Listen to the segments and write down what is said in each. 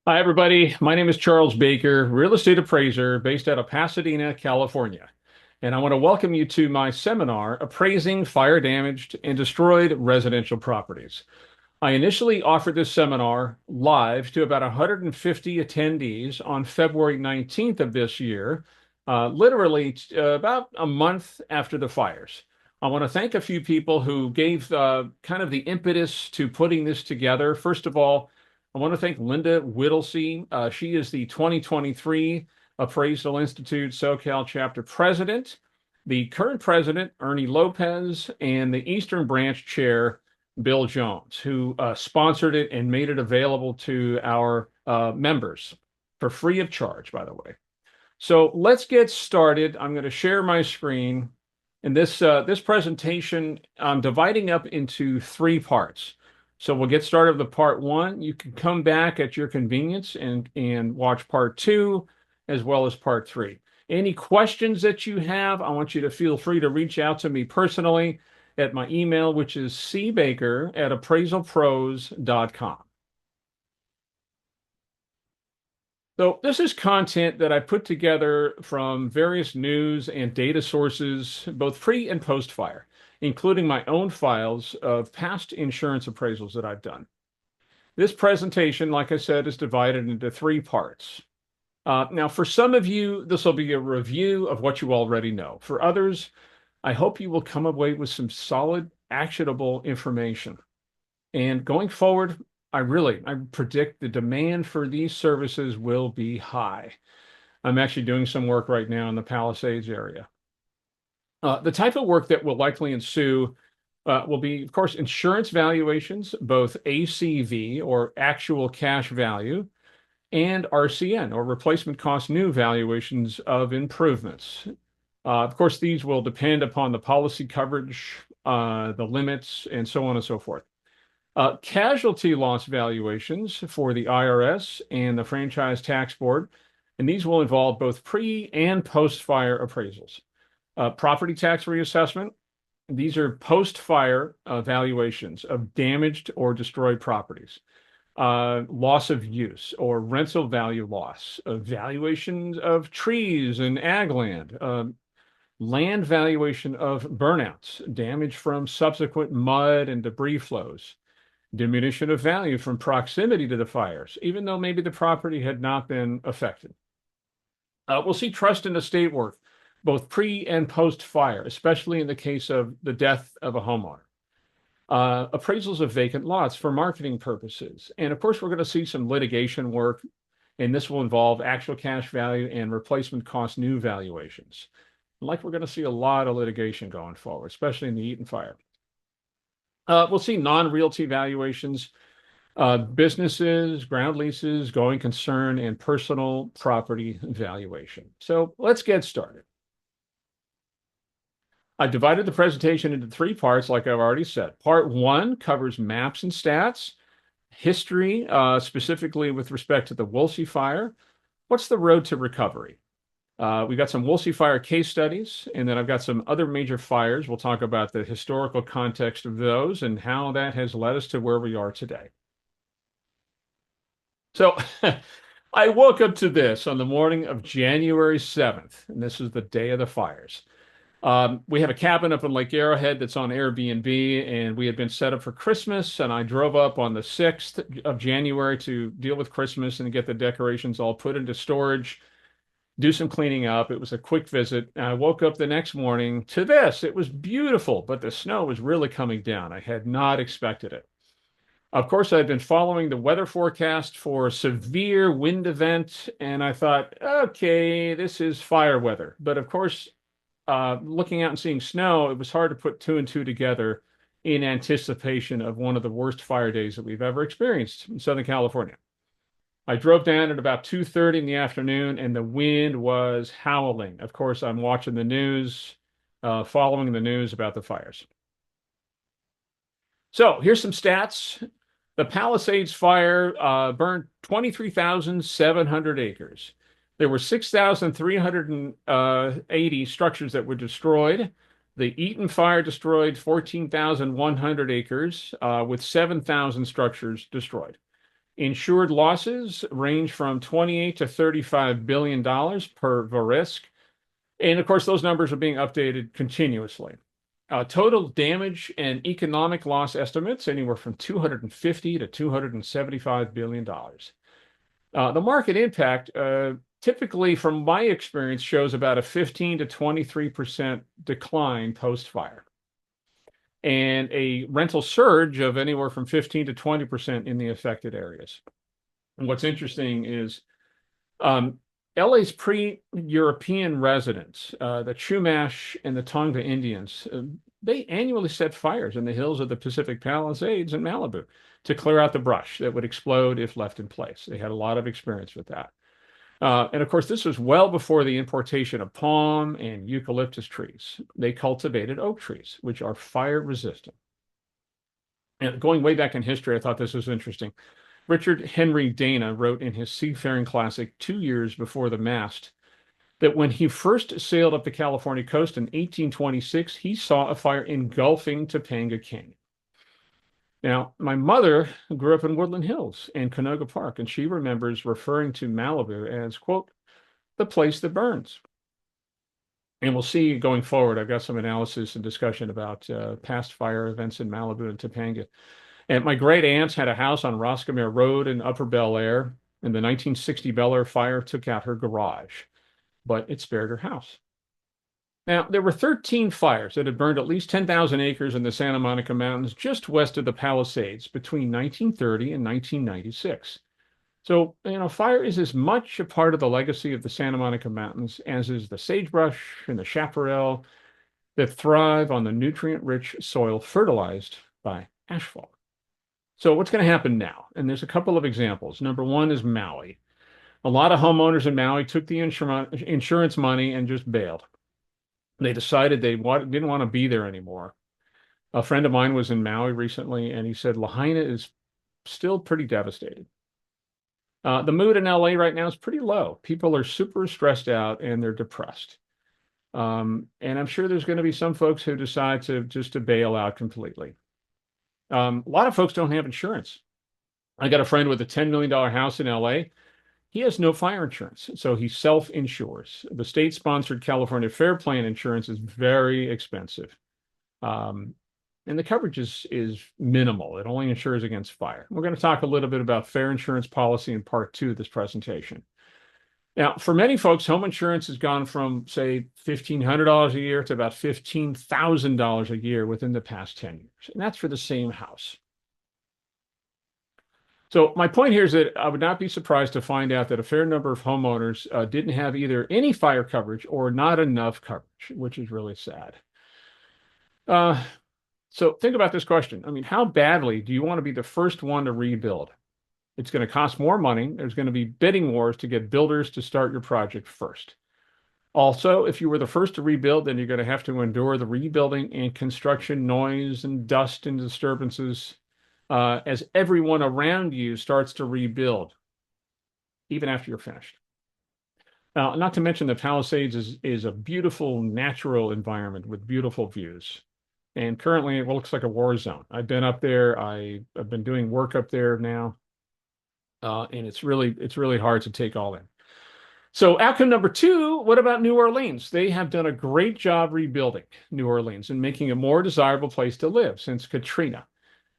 Hi, everybody. My name is Charles Baker, real estate appraiser based out of Pasadena, California. And I want to welcome you to my seminar, Appraising Fire Damaged and Destroyed Residential Properties. I initially offered this seminar live to about 150 attendees on February 19th of this year, literally about a month after the fires. I want to thank a few people who gave kind of the impetus to putting this together. First of all, I want to thank Linda Whittlesey. She is the 2023 Appraisal Institute SoCal chapter president, the current president, Ernie Lopez, and the Eastern Branch chair, Bill Jones, who sponsored it and made it available to our members for free of charge, by the way. So let's get started. I'm going to share my screen. And this presentation, I'm dividing up into three parts. So we'll get started with the part one. You can come back at your convenience and watch part two as well as part three. Any questions that you have, I want you to feel free to reach out to me personally at my email, which is cbaker@appraisalpros.com. So this is content that I put together from various news and data sources, both pre and post fire, including my own files of past insurance appraisals that I've done. This presentation, like I said, is divided into three parts. Now, for some of you, this will be a review of what you already know. For others, I hope you will come away with some solid, actionable information. And going forward, I predict the demand for these services will be high. I'm actually doing some work right now in the Palisades area. The type of work that will likely ensue will be, of course, insurance valuations, both ACV or actual cash value, and RCN or replacement cost new valuations of improvements. Of course, these will depend upon the policy coverage, the limits, and so on and so forth. Casualty loss valuations for the IRS and the Franchise Tax Board, and these will involve both pre and post fire appraisals. Property tax reassessment, these are post fire valuations of damaged or destroyed properties. Loss of use or rental value loss, valuations of trees and ag land, land valuation of burnouts, damage from subsequent mud and debris flows, diminution of value from proximity to the fires, even though maybe the property had not been affected. We'll see trust and estate work, both pre and post fire, especially in the case of the death of a homeowner. Appraisals of vacant lots for marketing purposes. And of course, we're going to see some litigation work, and this will involve actual cash value and replacement cost new valuations. Like we're going to see a lot of litigation going forward, especially in the Eaton fire. We'll see non-realty valuations, businesses, ground leases, going concern, and personal property valuation. So let's get started. I divided the presentation into three parts, like I've already said. Part one covers maps and stats, history, specifically with respect to the Woolsey fire. What's the road to recovery? We've got some Woolsey fire case studies, and then I've got some other major fires. We'll talk about the historical context of those and how that has led us to where we are today. So I woke up to this on the morning of January 7th, and this is the day of the fires. We have a cabin up in Lake Arrowhead that's on Airbnb, and we had been set up for Christmas. And I drove up on the 6th of January to deal with Christmas and get the decorations all put into storage, do some cleaning up. It was a quick visit. And I woke up the next morning to this. It was beautiful, but the snow was really coming down. I had not expected it. Of course, I'd been following the weather forecast for a severe wind event, and I thought, okay, this is fire weather. But of course, looking out and seeing snow, it was hard to put two and two together in anticipation of one of the worst fire days that we've ever experienced in Southern California. I drove down at about 2:30 in the afternoon, and the wind was howling. Of course, I'm watching the news, following the news about the fires. So here's some stats. The Palisades fire burned 23,700 acres. There were 6,380 structures that were destroyed. The Eaton fire destroyed 14,100 acres with 7,000 structures destroyed. Insured losses range from 28 to $35 billion per risk. And of course, those numbers are being updated continuously. Total damage and economic loss estimates anywhere from 250 to $275 billion. The market impact, typically, from my experience, shows about a 15 to 23% decline post fire, and a rental surge of anywhere from 15 to 20% in the affected areas. And what's interesting is um, LA's pre-European residents, the Chumash and the Tonga Indians, they annually set fires in the hills of the Pacific Palisades in Malibu to clear out the brush that would explode if left in place. They had a lot of experience with that. And of course, this was well before the importation of palm and eucalyptus trees. They cultivated oak trees, which are fire resistant. And going way back in history, I thought this was interesting. Richard Henry Dana wrote in his seafaring classic 2 years before the mast that when he first sailed up the California coast in 1826, he saw a fire engulfing Topanga Canyon. Now, my mother grew up in Woodland Hills and Canoga Park, and she remembers referring to Malibu as, quote, the place that burns. And we'll see going forward. I've got some analysis and discussion about past fire events in Malibu and Topanga. And my great aunts had a house on Roscommere Road in Upper Bel Air, and the 1960 Bel Air fire took out her garage, but it spared her house. Now, there were 13 fires that had burned at least 10,000 acres in the Santa Monica Mountains just west of the Palisades between 1930 and 1996. So, fire is as much a part of the legacy of the Santa Monica Mountains as is the sagebrush and the chaparral that thrive on the nutrient-rich soil fertilized by asphalt. So what's going to happen now? And there's a couple of examples. Number one is Maui. A lot of homeowners in Maui took the insurance money and just bailed. They decided they didn't want to be there anymore. A friend of mine was in Maui recently, and he said Lahaina is still pretty devastated. The mood in LA right now is pretty low. People are super stressed out and they're depressed. And I'm sure there's going to be some folks who decide to bail out completely. A lot of folks don't have insurance. I got a friend with a $10 million house in LA. He has no fire insurance, so he self-insures. The state-sponsored California Fair Plan insurance is very expensive. And the coverage is minimal. It only insures against fire. We're going to talk a little bit about fair insurance policy in part 2 of this presentation. Now, for many folks, home insurance has gone from, say, $1,500 a year to about $15,000 a year within the past 10 years. And that's for the same house. So my point here is that I would not be surprised to find out that a fair number of homeowners didn't have either any fire coverage or not enough coverage, which is really sad. So think about this question. I mean, how badly do you want to be the first one to rebuild? It's going to cost more money. There's going to be bidding wars to get builders to start your project first. Also, if you were the first to rebuild, then you're going to have to endure the rebuilding and construction noise and dust and disturbances as everyone around you starts to rebuild, even after you're finished. Now, not to mention the Palisades is a beautiful natural environment with beautiful views. And currently it looks like a war zone. I've been up there. I've been doing work up there now. And it's really hard to take all in. So outcome number 2, what about New Orleans? They have done a great job rebuilding New Orleans and making a more desirable place to live since Katrina.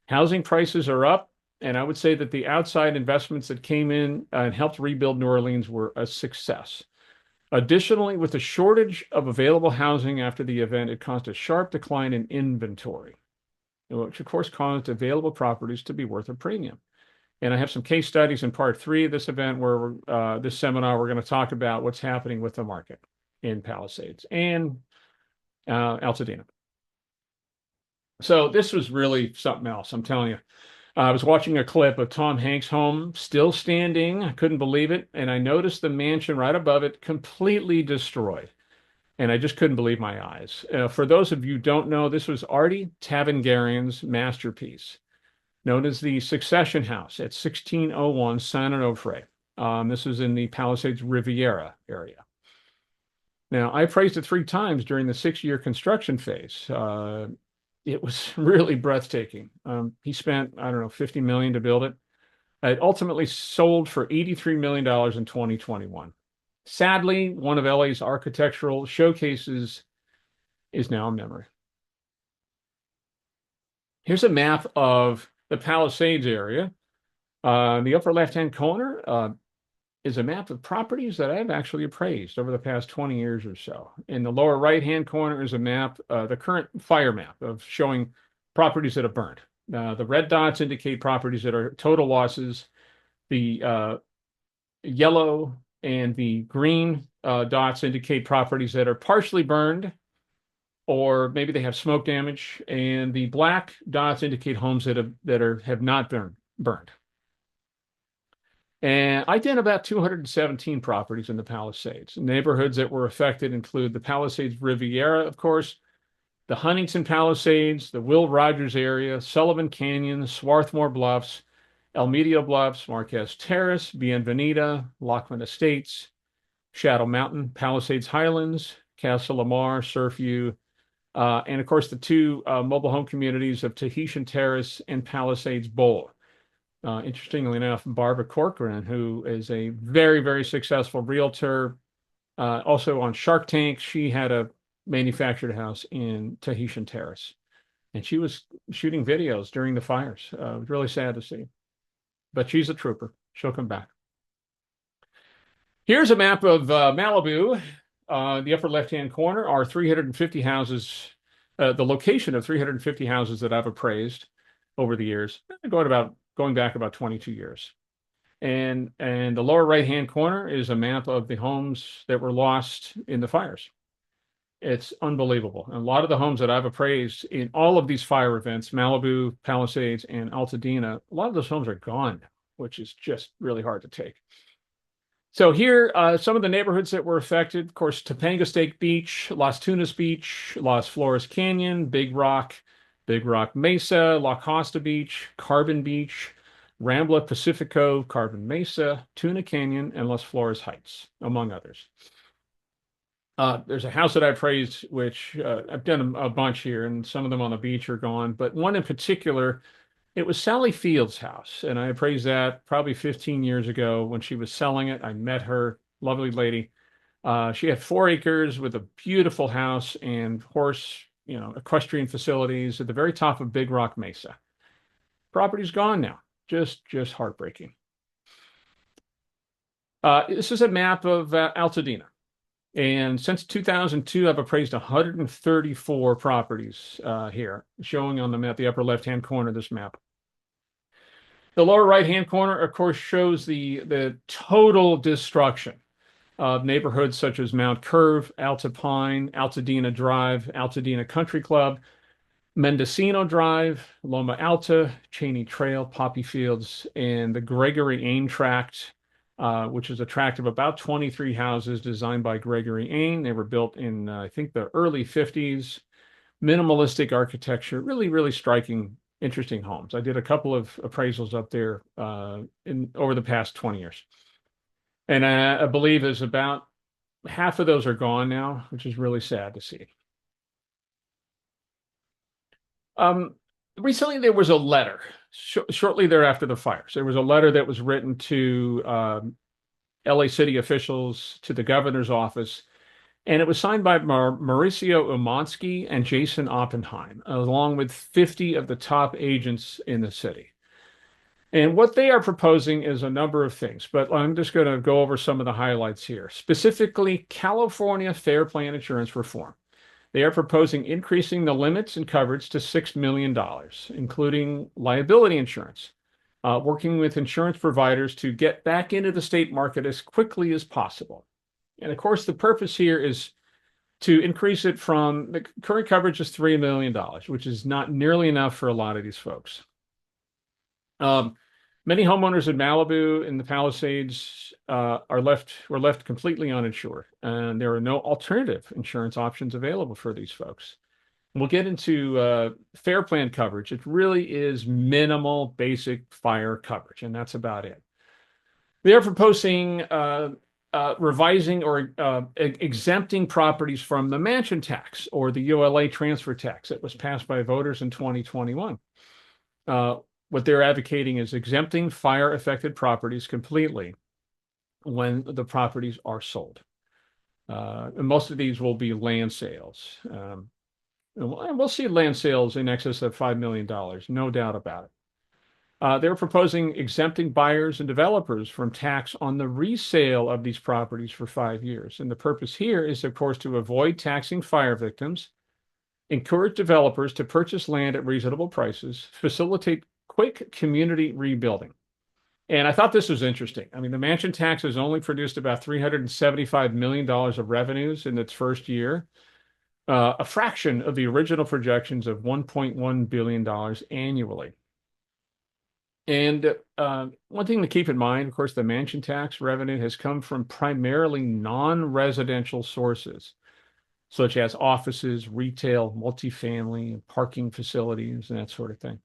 Housing prices are up, and I would say that the outside investments that came in and helped rebuild New Orleans were a success. Additionally, with the shortage of available housing after the event, it caused a sharp decline in inventory, which of course caused available properties to be worth a premium. And I have some case studies in part 3 of this event where this seminar, we're going to talk about what's happening with the market in Palisades and Altadena. So this was really something else, I'm telling you. I was watching a clip of Tom Hanks' home still standing. I couldn't believe it. And I noticed the mansion right above it completely destroyed. And I just couldn't believe my eyes. For those of you who don't know, this was Artie Tavengarian's masterpiece, known as the Succession House at 1601 San Onofre. This was in the Palisades Riviera area. Now, I appraised it 3 times during the 6-year construction phase. It was really breathtaking. He spent, I don't know, $50 million to build it. It ultimately sold for $83 million in 2021. Sadly, one of LA's architectural showcases is now a memory. Here's a map of the Palisades area. In the upper left-hand corner is a map of properties that I've actually appraised over the past 20 years or so. In the lower right-hand corner is a map, the current fire map of showing properties that have burned. The red dots indicate properties that are total losses. The yellow and the green dots indicate properties that are partially burned, or maybe they have smoke damage, and the black dots indicate homes that have not burned. And I did about 217 properties in the Palisades. Neighborhoods that were affected include the Palisades Riviera, of course, the Huntington Palisades, the Will Rogers area, Sullivan Canyon, Swarthmore Bluffs, El Medio Bluffs, Marquez Terrace, Bienvenida, Lockman Estates, Shadow Mountain, Palisades Highlands, Castle Lamar, Surfview, and of course the two mobile home communities of Tahitian Terrace and Palisades Bowl. Interestingly enough, Barbara Corcoran, who is a very, very successful realtor, also on Shark Tank, she had a manufactured house in Tahitian Terrace, and she was shooting videos during the fires. It was really sad to see, but she's a trooper. She'll come back. Here's a map of Malibu. The upper left-hand corner are 350 houses, the location of 350 houses that I've appraised over the years, going back about 22 years. And the lower right-hand corner is a map of the homes that were lost in the fires. It's unbelievable. And a lot of the homes that I've appraised in all of these fire events, Malibu, Palisades, and Altadena, a lot of those homes are gone, which is just really hard to take. So here, some of the neighborhoods that were affected, of course, Topanga State Beach, Las Tunas Beach, Las Flores Canyon, Big Rock Mesa, La Costa Beach, Carbon Beach, Rambla Pacifico, Carbon Mesa, Tuna Canyon, and Las Flores Heights, among others. There's a house that I appraised, which I've done a bunch here, and some of them on the beach are gone, but one in particular, it was Sally Field's house, and I appraised that probably 15 years ago when she was selling it. I met her, lovely lady. She had 4 acres with a beautiful house and equestrian facilities at the very top of Big Rock Mesa. Property's gone now. Just heartbreaking. This is a map of Altadena. And since 2002, I've appraised 134 properties here, showing on the map, the upper left-hand corner of this map. The lower right-hand corner, of course, shows the total destruction of neighborhoods such as Mount Curve, Alta Pine, Altadena Drive, Altadena Country Club, Mendocino Drive, Loma Alta, Cheney Trail, Poppy Fields, and the Gregory Ain Tract, which is a tract of about 23 houses designed by Gregory Ain. They were built in, I think, the early 50s. Minimalistic architecture, really, really striking, interesting homes. I did a couple of appraisals up there over the past 20 years. And I believe there's about half of those are gone now, which is really sad to see. Recently, there was a letter shortly thereafter the fires. There was a letter that was written to LA city officials, to the governor's office, and it was signed by Mauricio Umansky and Jason Oppenheim, along with 50 of the top agents in the city. And what they are proposing is a number of things, but I'm just going to go over some of the highlights here. Specifically, California Fair Plan Insurance Reform. They are proposing increasing the limits and coverage to $6 million, including liability insurance, working with insurance providers to get back into the state market as quickly as possible. And of course, the purpose here is to increase it from the current coverage is $3 million, which is not nearly enough for a lot of these folks. Many homeowners in Malibu and the Palisades were left completely uninsured, and there are no alternative insurance options available for these folks. We'll get into fair plan coverage. It really is minimal basic fire coverage, and that's about it. They are proposing revising or exempting properties from the mansion tax or the ULA transfer tax that was passed by voters in 2021. What they're advocating is exempting fire-affected properties completely when the properties are sold. And most of these will be land sales. And we'll see land sales in excess of $5 million, no doubt about it. They're proposing exempting buyers and developers from tax on the resale of these properties for 5 years. And the purpose here is, of course, to avoid taxing fire victims, encourage developers to purchase land at reasonable prices, facilitate quick community rebuilding. And I thought this was interesting. I mean, the mansion tax has only produced about $375 million of revenues in its first year, a fraction of the original projections of $1.1 billion annually. And one thing to keep in mind, of course, the mansion tax revenue has come from primarily non-residential sources, such as offices, retail, multifamily, parking facilities, and that sort of thing.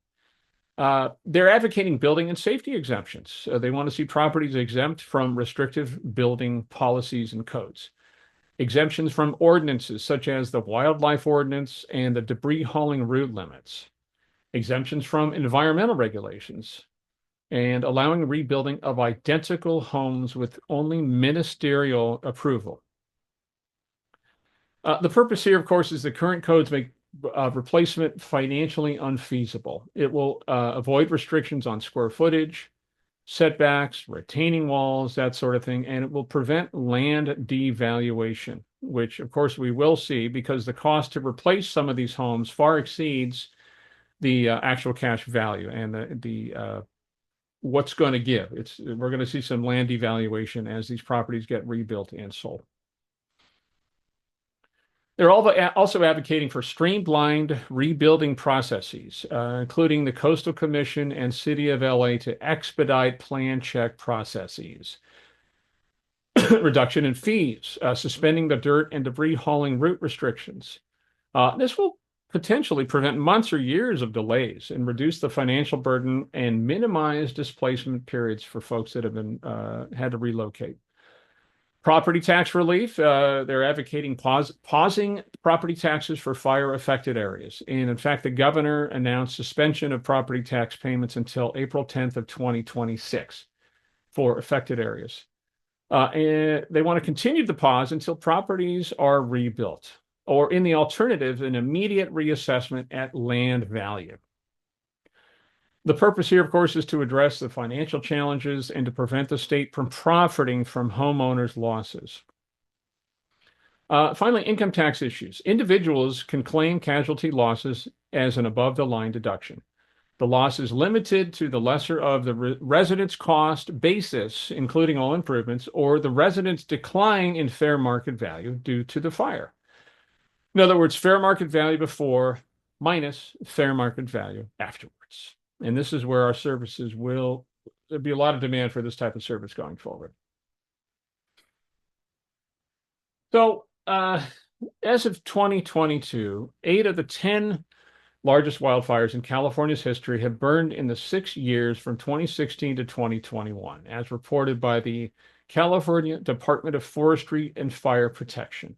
They're advocating building and safety exemptions. They want to see properties exempt from restrictive building policies and codes. Exemptions from ordinances such as the wildlife ordinance and the debris hauling route limits. Exemptions from environmental regulations, and allowing rebuilding of identical homes with only ministerial approval. The purpose here, of course, is the current codes make replacement financially unfeasible. It will avoid restrictions on square footage, setbacks, retaining walls, that sort of thing, and it will prevent land devaluation, which, of course, we will see because the cost to replace some of these homes far exceeds the actual cash value and the what's going to give. We're going to see some land devaluation as these properties get rebuilt and sold. They're also advocating for streamlined rebuilding processes, including the Coastal Commission and City of LA to expedite plan check processes. Reduction in fees, suspending the dirt and debris hauling route restrictions. This will potentially prevent months or years of delays and reduce the financial burden and minimize displacement periods for folks that have been had to relocate. Property tax relief, they're advocating pausing property taxes for fire-affected areas. And in fact, the governor announced suspension of property tax payments until April 10th of 2026 for affected areas. And they want to continue the pause until properties are rebuilt, or in the alternative, an immediate reassessment at land value. The purpose here, of course, is to address the financial challenges and to prevent the state from profiting from homeowners' losses. Finally, income tax issues. Individuals can claim casualty losses as an above-the-line deduction. The loss is limited to the lesser of the resident's cost basis, including all improvements, or the resident's decline in fair market value due to the fire. In other words, fair market value before minus fair market value afterwards. And this is where our services there'll be a lot of demand for this type of service going forward. So as of 2022, 8 of the 10 largest wildfires in California's history have burned in the 6 years from 2016 to 2021, as reported by the California Department of Forestry and Fire Protection.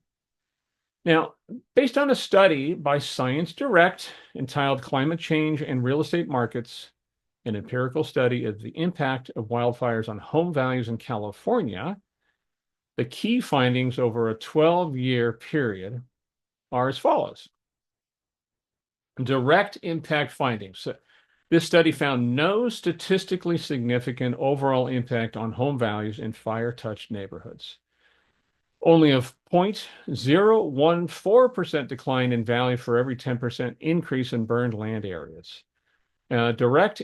Now, based on a study by Science Direct entitled Climate Change and Real Estate Markets, an empirical study of the impact of wildfires on home values in California, the key findings over a 12-year period are as follows. Direct impact findings. This study found no statistically significant overall impact on home values in fire-touched neighborhoods. Only a 0.014% decline in value for every 10% increase in burned land areas. Direct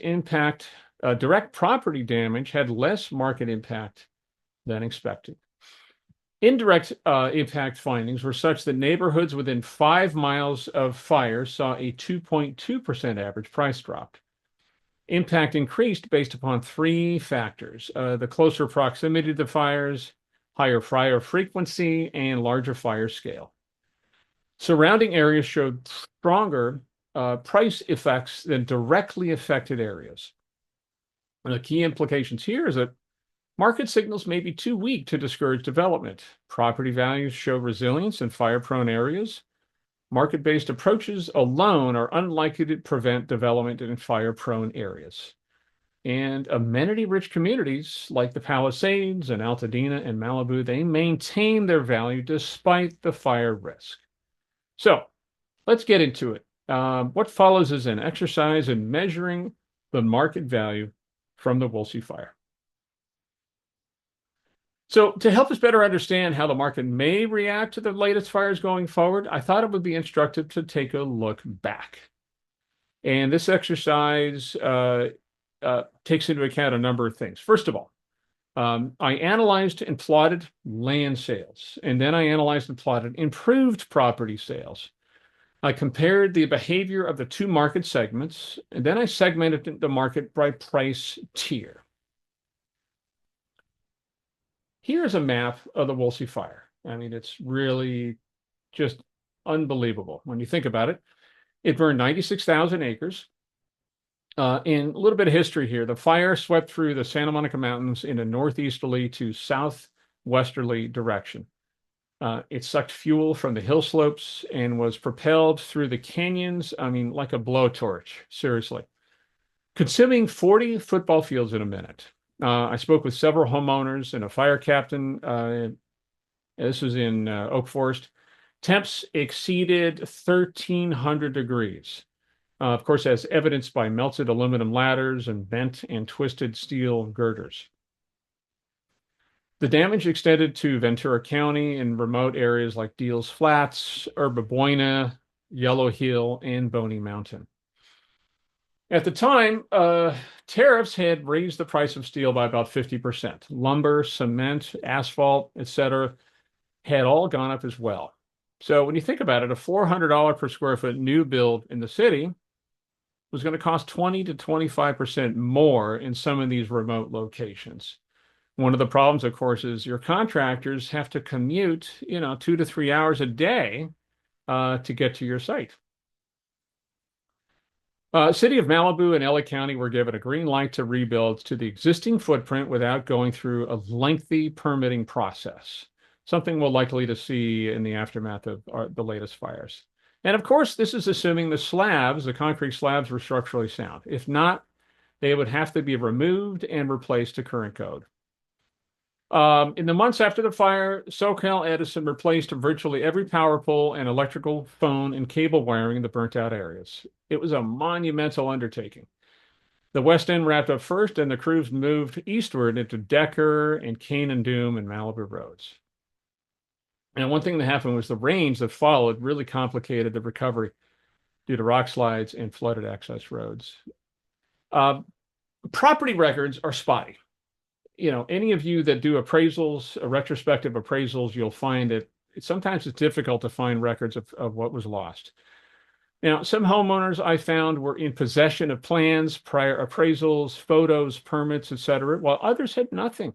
property damage had less market impact than expected. Indirect impact findings were such that neighborhoods within 5 miles of fires saw a 2.2% average price drop. Impact increased based upon 3 factors: the closer proximity to the fires, higher fire frequency, and larger fire scale. Surrounding areas showed stronger price effects than directly affected areas. And the key implications here is that market signals may be too weak to discourage development. Property values show resilience in fire-prone areas. Market-based approaches alone are unlikely to prevent development in fire-prone areas. And amenity-rich communities like the Palisades and Altadena and Malibu, they maintain their value despite the fire risk. So let's get into it. What follows is an exercise in measuring the market value from the Woolsey fire. So, to help us better understand how the market may react to the latest fires going forward, I thought it would be instructive to take a look back. And this exercise takes into account a number of things. First of all, I analyzed and plotted land sales, and then I analyzed and plotted improved property sales. I compared the behavior of the two market segments, and then I segmented the market by price tier. Here's a map of the Woolsey fire. I mean, it's really just unbelievable when you think about it. It burned 96,000 acres. In a little bit of history here, the fire swept through the Santa Monica Mountains in a northeasterly to southwesterly direction. It sucked fuel from the hill slopes and was propelled through the canyons. I mean, like a blowtorch, seriously. Consuming 40 football fields in a minute. I spoke with several homeowners and a fire captain. This was in Oak Forest. Temps exceeded 1,300 degrees. Of course, as evidenced by melted aluminum ladders and bent and twisted steel girders. The damage extended to Ventura County and remote areas like Deals Flats, Yerba Buena, Yellow Hill, and Boney Mountain. At the time, tariffs had raised the price of steel by about 50%. Lumber, cement, asphalt, etc., had all gone up as well. So when you think about it, a $400 per square foot new build in the city was going to cost 20 to 25% more in some of these remote locations. One of the problems, of course, is your contractors have to commute, 2 to 3 hours a day to get to your site. City of Malibu and LA County were given a green light to rebuild to the existing footprint without going through a lengthy permitting process, something we're likely to see in the aftermath of the latest fires. And of course, this is assuming the concrete slabs, were structurally sound. If not, they would have to be removed and replaced to current code. In the months after the fire, SoCal Edison replaced virtually every power pole and electrical, phone, and cable wiring in the burnt out areas. It was a monumental undertaking. The West End wrapped up first, and the crews moved eastward into Decker and Canaan-Doom and Malibu roads. And one thing that happened was the rains that followed really complicated the recovery due to rock slides and flooded access roads. Property records are spotty. Any of you that do appraisals, retrospective appraisals, you'll find that sometimes it's difficult to find records of what was lost. Now, some homeowners I found were in possession of plans, prior appraisals, photos, permits, etc., while others had nothing.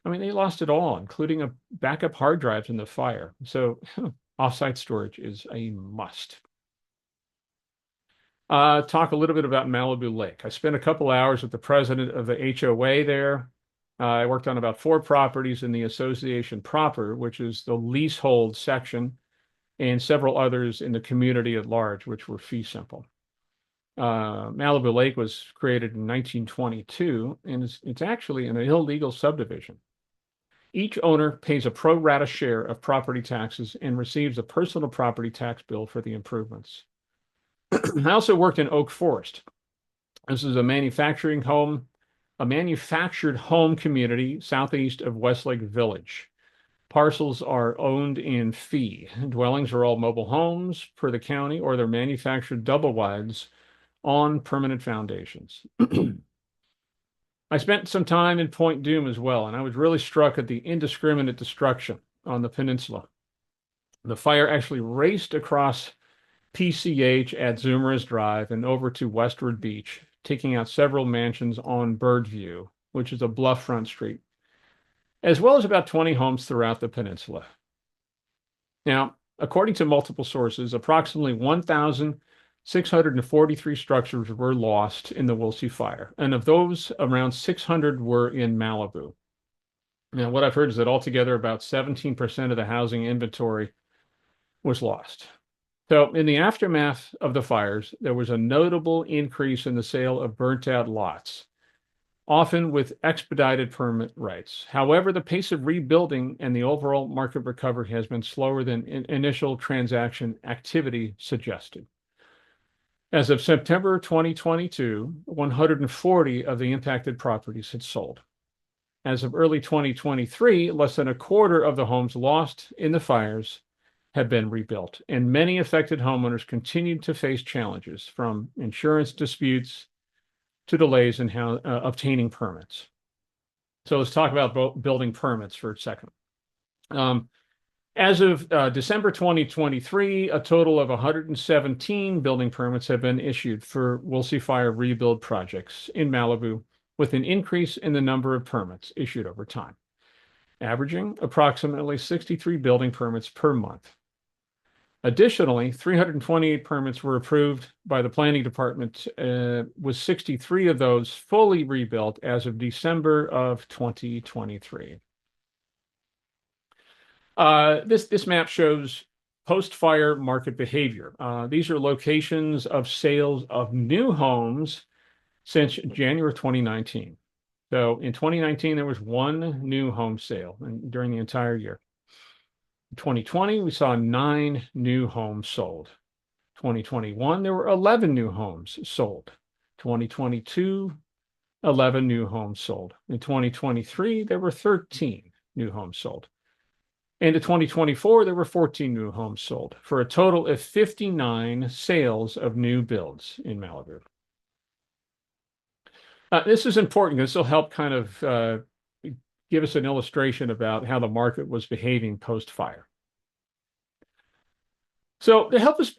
I mean, they lost it all, including a backup hard drives in the fire. So offsite storage is a must. Talk a little bit about Malibu Lake. I spent a couple hours with the president of the HOA there. I worked on about 4 properties in the association proper, which is the leasehold section, and several others in the community at large, which were fee simple. Malibu Lake was created in 1922, and it's actually an illegal subdivision. Each owner pays a pro rata share of property taxes and receives a personal property tax bill for the improvements. I also worked in Oak Forest. This is a manufactured home community southeast of Westlake Village. Parcels are owned in fee. Dwellings are all mobile homes per the county, or they're manufactured double wides on permanent foundations. I spent some time in Point Doom as well, and I was really struck at the indiscriminate destruction on the peninsula. The fire actually raced across PCH at Zoomer's Drive and over to Westward Beach, taking out several mansions on Birdview, which is a bluff front street, as well as about 20 homes throughout the peninsula. Now, according to multiple sources, approximately 1,643 structures were lost in the Woolsey fire, and of those, around 600 were in Malibu. Now, what I've heard is that altogether about 17% of the housing inventory was lost. So, in the aftermath of the fires, there was a notable increase in the sale of burnt out lots, often with expedited permit rights. However, the pace of rebuilding and the overall market recovery has been slower than initial transaction activity suggested. As of September 2022, 140 of the impacted properties had sold. As of early 2023, less than a quarter of the homes lost in the fires have been rebuilt, and many affected homeowners continued to face challenges from insurance disputes to delays in obtaining permits. So let's talk about building permits for a second. As of December 2023, a total of 117 building permits have been issued for Woolsey Fire rebuild projects in Malibu, with an increase in the number of permits issued over time, averaging approximately 63 building permits per month. Additionally, 328 permits were approved by the planning department, with 63 of those fully rebuilt as of December of 2023. This map shows post-fire market behavior. These are locations of sales of new homes since January 2019. So in 2019, there was one new home sale during the entire year. In 2020, we saw 9 new homes sold. 2021, there were 11 new homes sold. 2022, 11 new homes sold. In 2023, there were 13 new homes sold. And in 2024, there were 14 new homes sold for a total of 59 sales of new builds in Malibu. This is important because this will help kind of give us an illustration about how the market was behaving post-fire. So to help us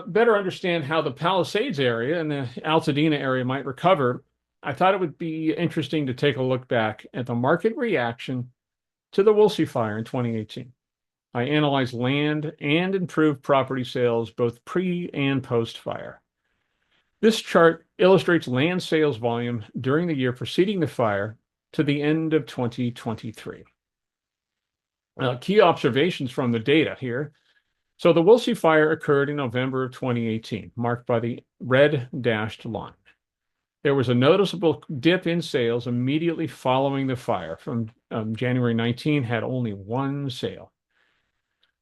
better understand how the Palisades area and the Altadena area might recover, I thought it would be interesting to take a look back at the market reaction to the Woolsey fire in 2018. I analyzed land and improved property sales both pre and post-fire. This chart illustrates land sales volume during the year preceding the fire to the end of 2023. Key observations from the data here. So the Woolsey fire occurred in November of 2018, marked by the red dashed line. There was a noticeable dip in sales immediately following the fire. From January 19, had only one sale.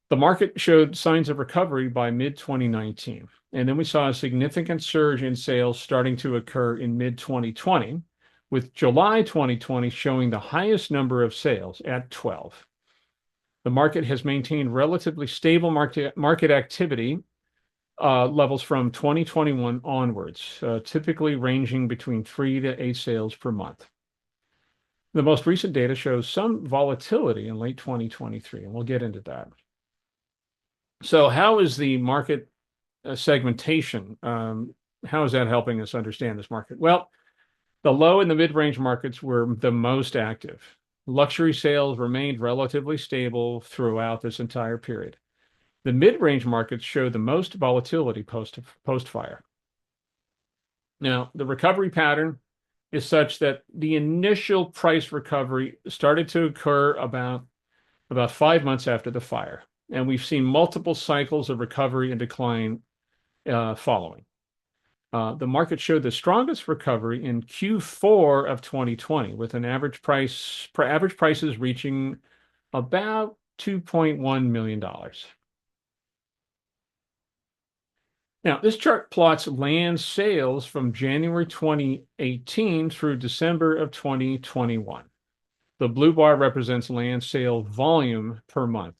The market showed signs of recovery by mid-2019, and then we saw a significant surge in sales starting to occur in mid-2020, with July 2020 showing the highest number of sales at 12. The market has maintained relatively stable market activity levels from 2021 onwards, typically ranging between 3 to 8 sales per month. The most recent data shows some volatility in late 2023, and we'll get into that. So how is the market segmentation? How is that helping us understand this market? Well, the low and the mid-range markets were the most active. Luxury sales remained relatively stable throughout this entire period. The mid-range markets showed the most volatility post-fire. Now, the recovery pattern is such that the initial price recovery started to occur about 5 months after the fire. And we've seen multiple cycles of recovery and decline following. The market showed the strongest recovery in Q4 of 2020, with an average prices reaching about $2.1 million. Now, this chart plots land sales from January 2018 through December of 2021. The blue bar represents land sale volume per month.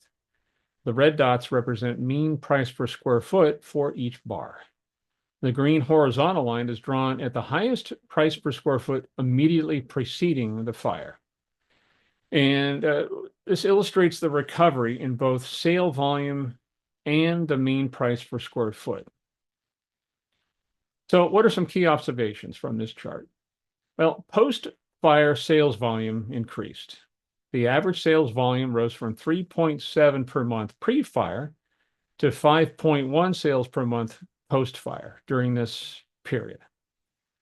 The red dots represent mean price per square foot for each bar. The green horizontal line is drawn at the highest price per square foot immediately preceding the fire. And this illustrates the recovery in both sale volume and the mean price per square foot. So what are some key observations from this chart? Well, post-fire sales volume increased. The average sales volume rose from 3.7 per month pre-fire to 5.1 sales per month post-fire during this period.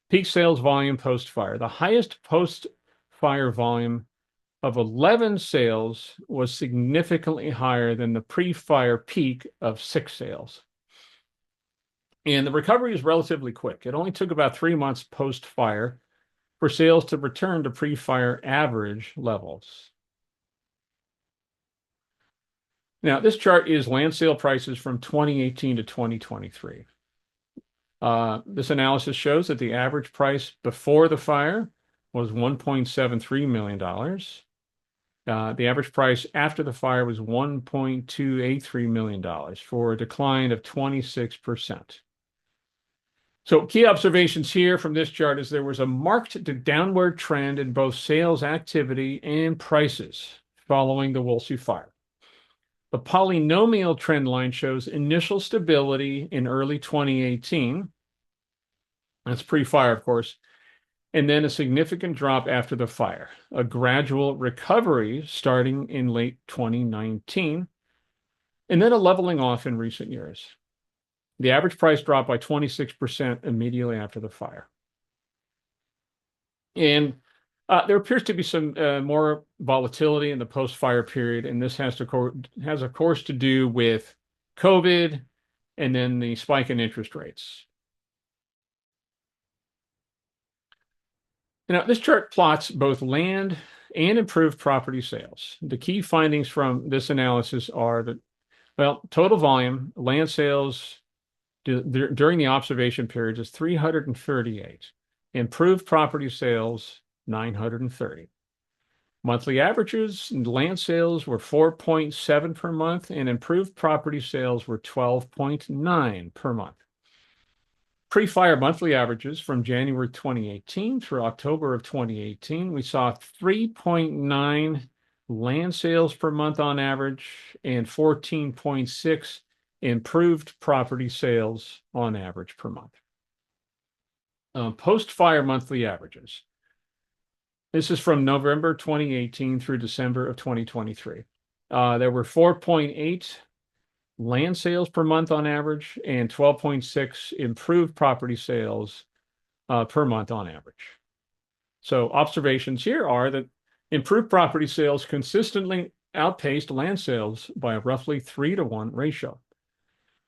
Peak sales volume post-fire. The highest post-fire volume of 11 sales was significantly higher than the pre-fire peak of 6 sales. And the recovery is relatively quick. It only took about 3 months post-fire for sales to return to pre-fire average levels. Now, this chart is land sale prices from 2018 to 2023. This analysis shows that the average price before the fire was $1.73 million. The average price after the fire was $1.283 million for a decline of 26%. So key observations here from this chart is there was a marked downward trend in both sales activity and prices following the Woolsey fire. The polynomial trend line shows initial stability in early 2018. That's pre-fire, of course, and then a significant drop after the fire, a gradual recovery starting in late 2019, and then a leveling off in recent years. The average price dropped by 26% immediately after the fire. And there appears to be some more volatility in the post-fire period, and this has of course to do with COVID and then the spike in interest rates. Now, this chart plots both land and improved property sales. The key findings from this analysis are that, well, total volume, land sales during the observation period is 338. Improved property sales, 930. Monthly averages, land sales were 4.7 per month, and improved property sales were 12.9 per month. Pre-fire monthly averages from January 2018 through October of 2018, we saw 3.9 land sales per month on average and 14.6 improved property sales on average per month. Post-fire monthly averages. This is from November 2018 through December of 2023. There were 4.8 land sales per month on average and 12.6 improved property sales per month on average. So observations here are that improved property sales consistently outpaced land sales by a roughly 3-to-1 ratio.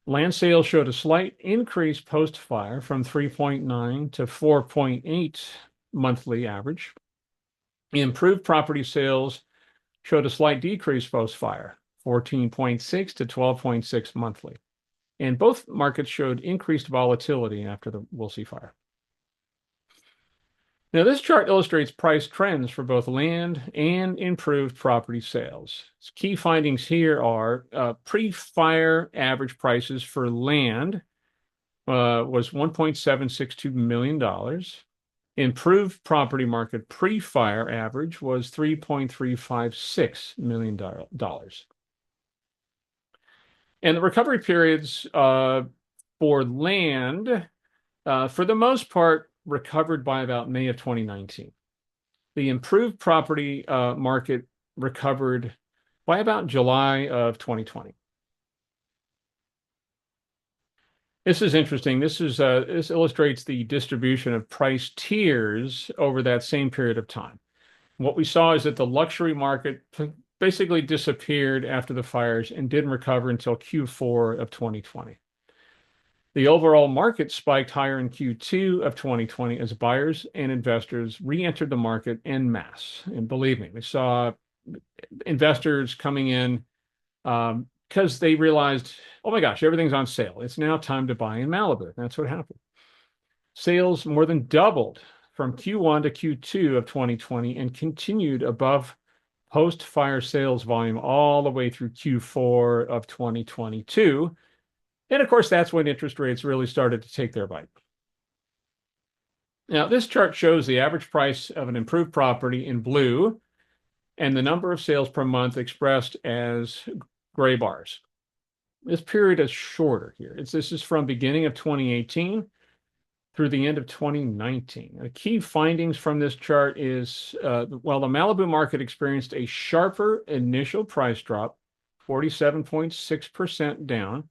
Land sales showed a slight increase post-fire from 3.9 to 4.8 monthly average. Improved property sales showed a slight decrease post-fire, 14.6 to 12.6 monthly. And both markets showed increased volatility after the Woolsey fire. Now, this chart illustrates price trends for both land and improved property sales. Key findings here are pre-fire average prices for land was $1.762 million. Improved property market pre-fire average was $3.356 million. And the recovery periods for land, for the most part, recovered by about May of 2019. The improved property market recovered by about July of 2020. This is interesting. This illustrates the distribution of price tiers over that same period of time. What we saw is that the luxury market basically disappeared after the fires and didn't recover until Q4 of 2020. The overall market spiked higher in Q2 of 2020 as buyers and investors re-entered the market en masse. And believe me, we saw investors coming in because they realized, oh my gosh, everything's on sale. It's now time to buy in Malibu. That's what happened. Sales more than doubled from Q1 to Q2 of 2020 and continued above post-fire sales volume all the way through Q4 of 2022. And of course, that's when interest rates really started to take their bite. Now, this chart shows the average price of an improved property in blue and the number of sales per month expressed as gray bars. This period is shorter here. This is from beginning of 2018 through the end of 2019. The key findings from this chart is, while the Malibu market experienced a sharper initial price drop, 47.6% down,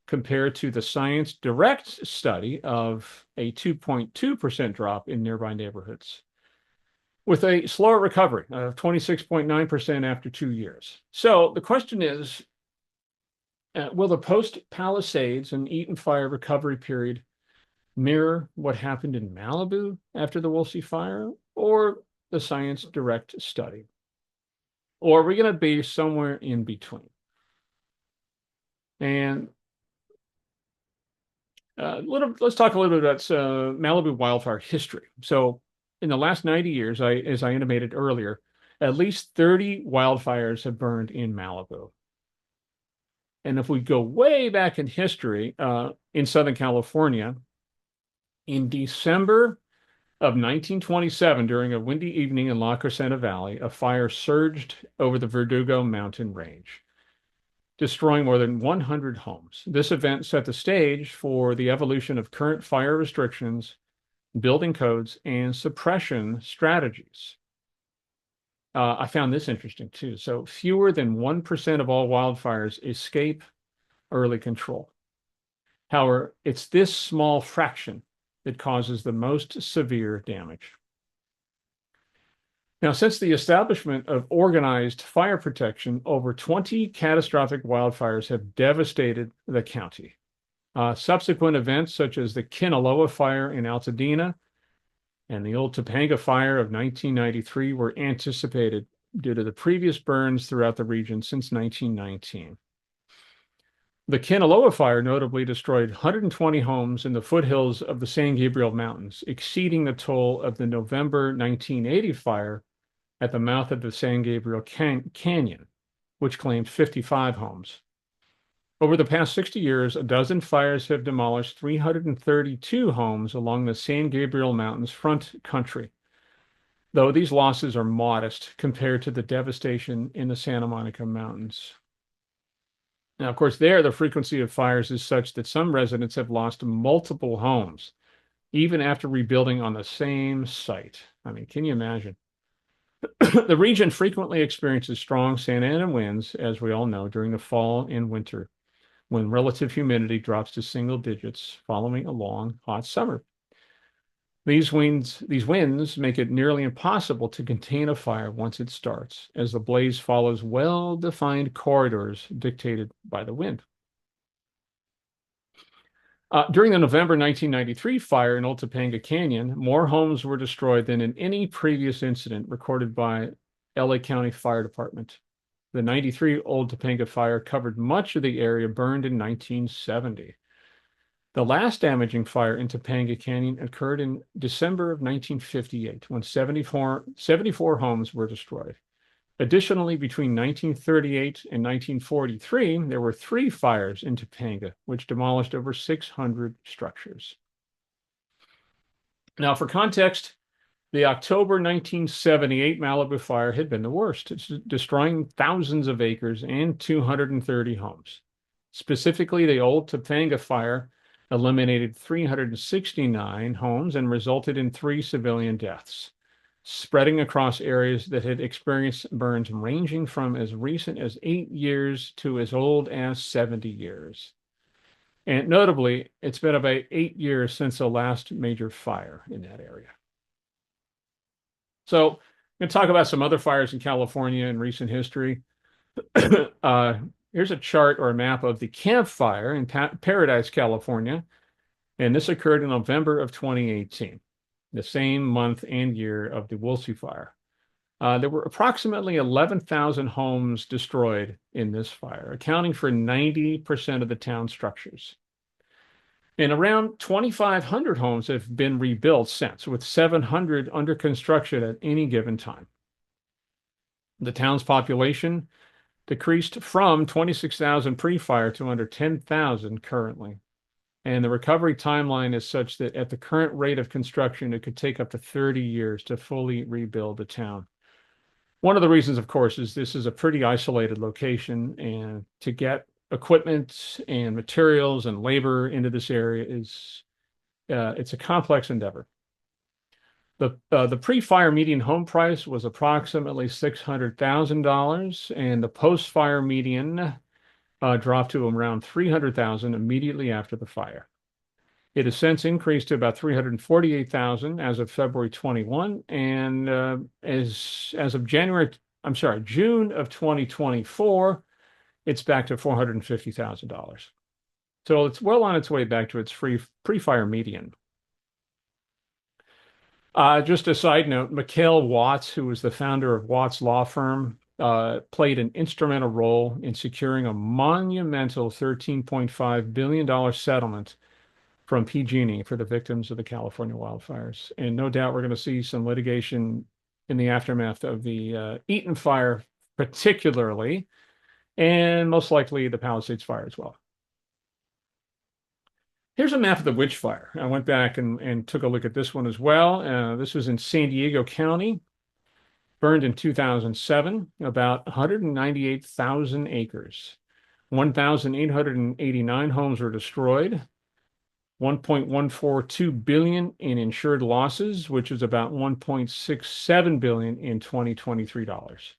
compared to the Science Direct study of a 2.2% drop in nearby neighborhoods, with a slower recovery of 26.9% after 2 years. So the question is, Will the post-Palisades and Eaton fire recovery period mirror what happened in Malibu after the Woolsey fire, or the science direct study? Or are we going to be somewhere in between? And let's talk a little bit about Malibu wildfire history. So, in the last 90 years, as I intimated earlier, at least 30 wildfires have burned in Malibu. And if we go way back in history, in Southern California, in December of 1927, during a windy evening in La Crescenta Valley, a fire surged over the Verdugo mountain range, destroying more than 100 homes. This event set the stage for the evolution of current fire restrictions, building codes, and suppression strategies. I found this interesting too. So, fewer than 1% of all wildfires escape early control. However, it's this small fraction that causes the most severe damage. Now, since the establishment of organized fire protection, over 20 catastrophic wildfires have devastated the county. Subsequent events, such as the Kinaloa fire in Altadena and the old Topanga fire of 1993, were anticipated due to the previous burns throughout the region since 1919. The Kinaloa fire notably destroyed 120 homes in the foothills of the San Gabriel Mountains, exceeding the toll of the November 1980 fire at the mouth of the San Gabriel Canyon, which claimed 55 homes. Over the past 60 years, a dozen fires have demolished 332 homes along the San Gabriel Mountains front country, though these losses are modest compared to the devastation in the Santa Monica Mountains. Now, of course, there, the frequency of fires is such that some residents have lost multiple homes, even after rebuilding on the same site. I mean, can you imagine? The region frequently experiences strong Santa Ana winds, as we all know, during the fall and winter, when relative humidity drops to single digits following a long, hot summer. These winds make it nearly impossible to contain a fire once it starts, as the blaze follows well-defined corridors dictated by the wind. During the November 1993 fire in Old Topanga Canyon, more homes were destroyed than in any previous incident recorded by LA County Fire Department. The 93 Old Topanga fire covered much of the area burned in 1970. The last damaging fire in Topanga Canyon occurred in December of 1958, when 74 homes were destroyed. Additionally, between 1938 and 1943, there were 3 fires in Topanga, which demolished over 600 structures. Now, for context, the October 1978 Malibu fire had been the worst, destroying thousands of acres and 230 homes. Specifically, the old Topanga fire eliminated 369 homes and resulted in 3 civilian deaths, spreading across areas that had experienced burns ranging from as recent as 8 years to as old as 70 years. And notably, it's been about 8 years since the last major fire in that area. So, I'm going to talk about some other fires in California in recent history. Here's a chart or a map of the Camp Fire in Paradise, California, and this occurred in November of 2018, the same month and year of the Woolsey fire. There were approximately 11,000 homes destroyed in this fire, accounting for 90% of the town structures. And around 2,500 homes have been rebuilt since, with 700 under construction at any given time. The town's population decreased from 26,000 pre-fire to under 10,000 currently. And the recovery timeline is such that at the current rate of construction, it could take up to 30 years to fully rebuild the town. One of the reasons, of course, is this is a pretty isolated location, and to get equipment and materials and labor into this area is it's a complex endeavor. The pre-fire median home price was approximately $600,000, and the post-fire median dropped to around $300,000 immediately after the fire. It has since increased to about $348,000 as of February 21, and as of June of 2024, it's back to $450,000. So it's well on its way back to its pre-fire median. Just a side note, Mikhail Watts, who was the founder of Watts Law Firm, played an instrumental role in securing a monumental $13.5 billion settlement from PG&E for the victims of the California wildfires. And no doubt we're going to see some litigation in the aftermath of the Eaton fire, particularly, and most likely the Palisades fire as well. Here's a map of the Witch Fire. I went back and took a look at this one as well. This was in San Diego County, burned in 2007, about 198,000 acres. 1,889 homes were destroyed. 1.142 billion in insured losses, which is about 1.67 billion in 2023 dollars.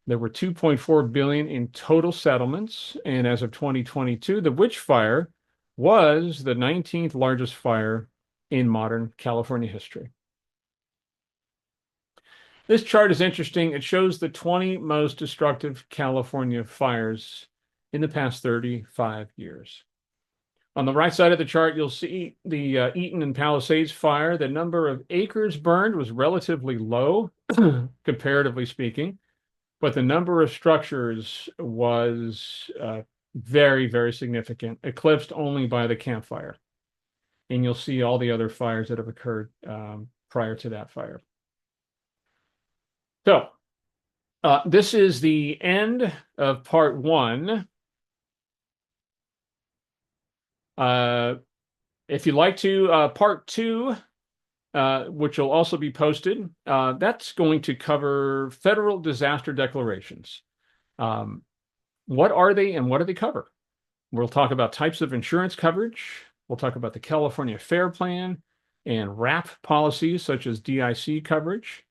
There were 2.4 billion in total settlements, and as of 2022, the Witch Fire was the 19th largest fire in modern California history. This chart is interesting. It shows the 20 most destructive California fires in the past 35 years. On the right side of the chart, you'll see the Eaton and Palisades fire. The number of acres burned was relatively low, comparatively speaking, but the number of structures was very, very significant, eclipsed only by the Camp Fire. And you'll see all the other fires that have occurred prior to that fire. So this is the end of part one. If you'd like to, part two, which will also be posted, that's going to cover federal disaster declarations. What are they and what do they cover? We'll talk about types of insurance coverage. We'll talk about the California FAIR Plan and RAP policies such as DIC coverage,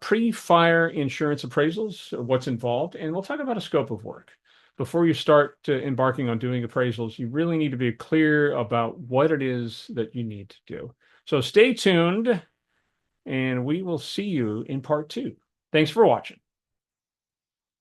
pre-fire insurance appraisals, what's involved, and we'll talk about a scope of work. Before you start embarking on doing appraisals, you really need to be clear about what it is that you need to do. So stay tuned, and we will see you in part two. Thanks for watching.